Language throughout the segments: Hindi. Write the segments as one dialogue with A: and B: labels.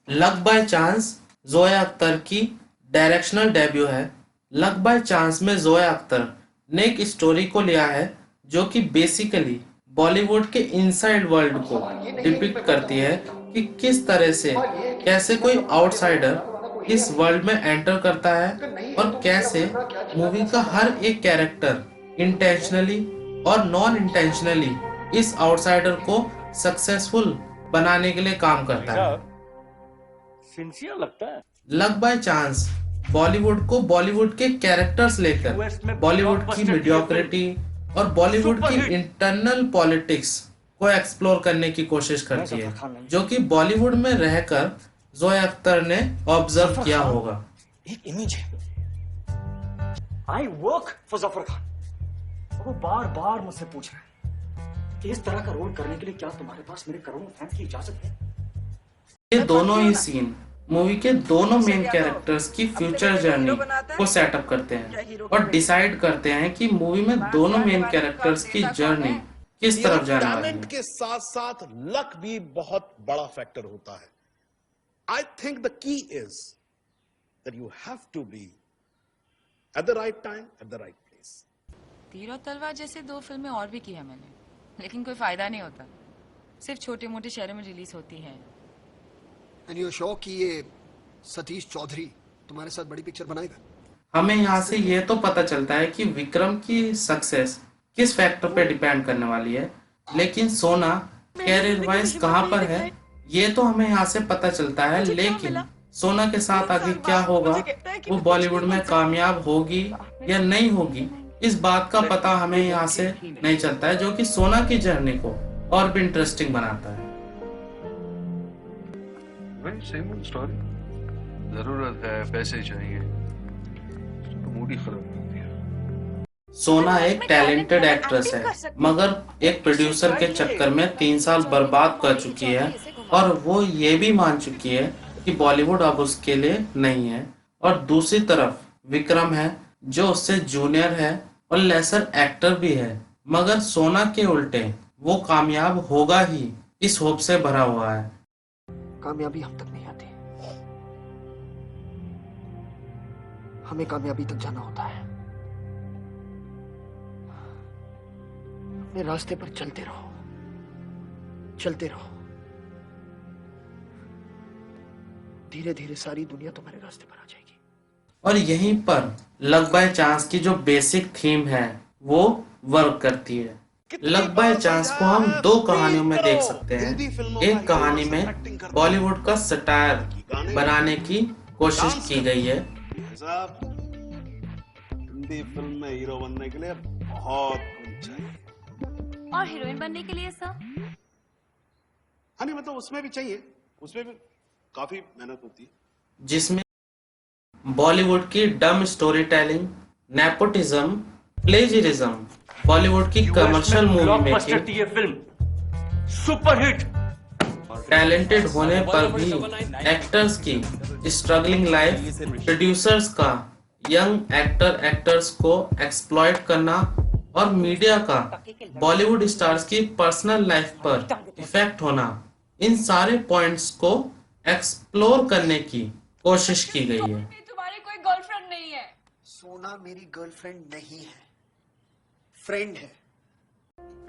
A: Luck by chance Zoya Akhtar की डायरेक्शनल डेब्यू है। लक बाय चांस में जोया अख्तर ने एक स्टोरी को लिया है जो कि बेसिकली बॉलीवुड के इनसाइड वर्ल्ड को डिपिक्ट करती है कि किस तरह से कैसे कोई आउटसाइडर इस वर्ल्ड में एंटर करता है और कैसे मूवी का हर एक कैरेक्टर इंटेंशनली और नॉन इंटेंशनली इस आउटसाइडर को सक्सेसफुल बनाने के लिए काम करता है।
B: सिंसियर लगता है।
A: लक बाय चांस बॉलीवुड को बॉलीवुड के कैरेक्टर्स लेकर बॉलीवुड की मीडियोक्रिटी और बॉलीवुड की इंटरनल पॉलिटिक्स को एक्सप्लोर करने की कोशिश करती है, जो कि बॉलीवुड में रहकर जोया अख्तर ने ऑब्जर्व किया होगा।
B: एक इमेज है। I work for Zafar Khan. वो बार बार मुझसे पूछ रहा है कि इस तरह का रोल करने के लिए क्या तुम्हारे पास मेरे करोड़ों फैंस की इजाजत है।
A: ये दोनों ही सीन मूवी के दोनों मेन कैरेक्टर्स की फ्यूचर जर्नी को सेटअप करते हैं और डिसाइड करते हैं कि मूवी में दोनों मेन कैरेक्टर्स की जर्नी किस तरफ जाने वाली
C: टैलेंट
A: है।
C: के साथ साथ लक भी बहुत बड़ा फैक्टर होता है। I think the key is that you have to be at the right time at the right place.
D: तीर और तलवार जैसे 2 फिल्में और भी की है मैंने, लेकिन कोई फायदा नहीं होता। सिर्फ छोटे मोटे शहरों में रिलीज होती है।
E: एंड यू श्योर कि ये सतीश चौधरी तुम्हारे साथ बड़ी पिक्चर बनाएगा?
A: हमें यहाँ से ये तो पता चलता है कि विक्रम की सक्सेस किस फैक्टर पे डिपेंड करने वाली है, लेकिन सोना कैरियर वाइज कहाँ पर है ये तो हमें यहाँ से पता चलता है। लेकिन सोना के साथ आगे क्या होगा, वो बॉलीवुड में कामयाब होगी या नहीं होगी, इस बात का पता हमें यहाँ से नहीं चलता है, जो कि सोना की जर्नी को और भी इंटरेस्टिंग बनाता है।
F: सेम स्टोरी, जरूरत है, पैसे चाहिए तो मूड ही खराब कर दिया।
A: सोना एक टैलेंटेड एक्ट्रेस है, मगर एक प्रोड्यूसर के चक्कर में 3 साल बर्बाद कर चुकी है और वो ये भी मान चुकी है कि बॉलीवुड अब उसके लिए नहीं है। और दूसरी तरफ विक्रम है जो उससे जूनियर है और लेसर एक्टर भी है, मगर सोना के उल्टे वो कामयाब होगा ही इस होप से भरा हुआ है।
E: कामयाबी हम तक नहीं आती, हमें कामयाबी तक जाना होता है। अपने रास्ते पर चलते रहो, चलते रहो। धीरे धीरे सारी दुनिया तुम्हारे रास्ते पर आ जाएगी।
A: और यहीं पर लक बाय चांस की जो बेसिक थीम है वो वर्क करती है। लक बाय चांस को हम 2 कहानियों में देख सकते हैं। एक कहानी में बॉलीवुड का सटायर बनाने की कोशिश की गई है।
C: हिंदी फिल्म में हीरो बनने के लिए बहुत कुछ चाहिए
G: और हीरोइन बनने के लिए सर?
C: हाँ नहीं, मतलब उसमें भी चाहिए, उसमें भी काफी मेहनत होती है,
A: जिसमें बॉलीवुड की डम story telling, nepotism, plagiarism, Bollywood की कमर्शियल मूवी मेकिंग,
B: ये फिल्म सुपरहिट,
A: टैलेंटेड होने पर भी एक्टर्स की स्ट्रगलिंग लाइफ, प्रोड्यूसर्स का यंग एक्टर्स को एक्सप्लॉइट करना और मीडिया का बॉलीवुड स्टार्स की पर्सनल लाइफ पर इफेक्ट होना, इन सारे पॉइंट्स को एक्सप्लोर करने की कोशिश की गई है।
G: तुम्हारी कोई गर्लफ्रेंड नहीं है।
E: सोना मेरी गर्लफ्रेंड नहीं है, फ्रेंड है।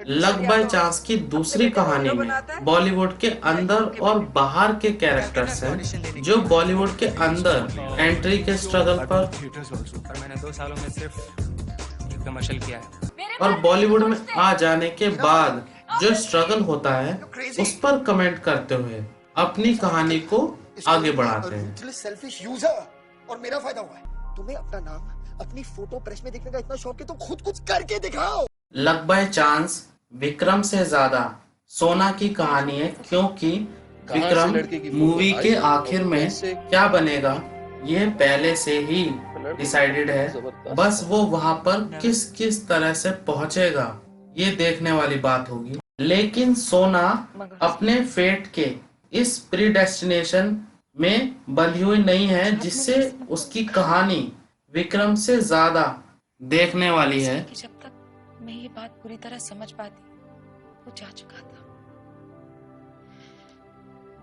A: लक बाय चांस की दूसरी कहानी में बॉलीवुड के अंदर और बाहर के कैरेक्टर्स हैं जो बॉलीवुड के अंदर एंट्री के स्ट्रगल पर
H: मैंने 2 सालों में सिर्फ एक कमर्शियल किया है
A: और बॉलीवुड में आ जाने के बाद जो स्ट्रगल होता है उस पर कमेंट करते हुए अपनी कहानी को आगे बढ़ाते हैं।
E: सेल्फिश यूजर और मेरा फायदा हुआ है। तुम्हें अपना नाम अपनी फोटो प्रेस में देखने का इतना शौक है तो खुद कुछ करके दिखाओ।
A: लक बाय चांस विक्रम से ज्यादा सोना की कहानी है, क्योंकि विक्रम मूवी के आखिर में क्या बनेगा ये पहले से ही डिसाइडेड है, बस वो वहां पर किस किस तरह से पहुंचेगा ये देखने वाली बात होगी। लेकिन सोना अपने फेट के इस प्रीडेस्टिनेशन में बंधी हुई नहीं है, जिससे उसकी कहानी विक्रम से ज्यादा देखने वाली है।
D: जब तक मैं ये बात पूरी तरह समझ पाती वो जा चुका था,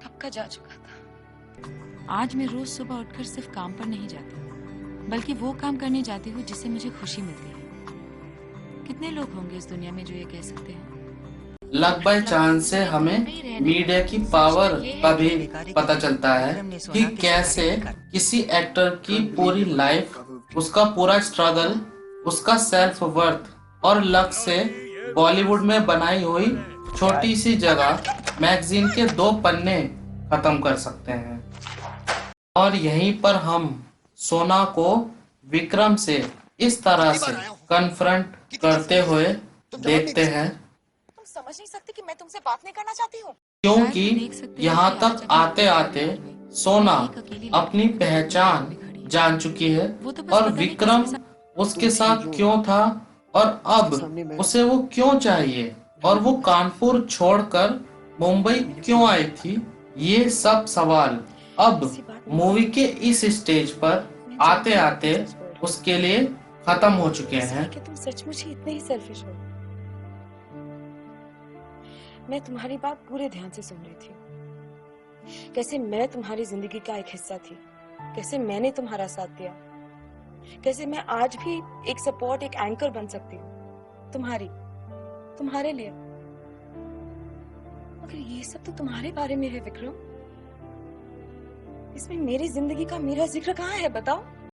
D: कब का जा चुका था। आज मैं रोज सुबह उठकर सिर्फ काम पर नहीं जाती, बल्कि वो काम करने जाती हूँ जिससे मुझे खुशी मिलती है। कितने लोग होंगे इस दुनिया में जो ये कह सकते हैं?
A: लक बाय चांस से हमें मीडिया की पावर का भी पता चलता है कि कैसे किसी एक्टर की पूरी लाइफ, उसका पूरा स्ट्रगल, उसका सेल्फ वर्थ और लक से बॉलीवुड में बनाई हुई छोटी सी जगह मैगजीन के 2 पन्ने खत्म कर सकते हैं। और यहीं पर हम सोना को विक्रम से इस तरह से कन्फ्रंट करते हुए देखते हैं,
G: तुम समझ नहीं सकते कि मैं तुमसे बात नहीं करना चाहती हूँ।
A: क्योंकि यहाँ तक आते आते सोना अपनी पहचान जान चुकी है और विक्रम उसके साथ क्यों था और अब उसे वो क्यों चाहिए और वो कानपुर छोड़कर मुंबई क्यों आई थी। ये सब सवाल अब मूवी के इस स्टेज पर आते आते उसके लिए खत्म हो चुके हैं।
G: कि तुम सचमुच ही इतने ही सेल्फिश हो। मैं तुम्हारी बात पूरे ध्यान से सुन रही थी। कैसे मैं तुम्हारी जिंदगी का एक हिस्सा थी, कैसे मैंने तुम्हारा साथ दिया, कैसे मैं आज भी एक सपोर्ट, एक एंकर बन सकती हूँ तुम्हारे लिए। मगर ये सब तो तुम्हारे बारे में है विक्रम। इसमें मेरी जिंदगी का मेरा जिक्र कहाँ है बताओ?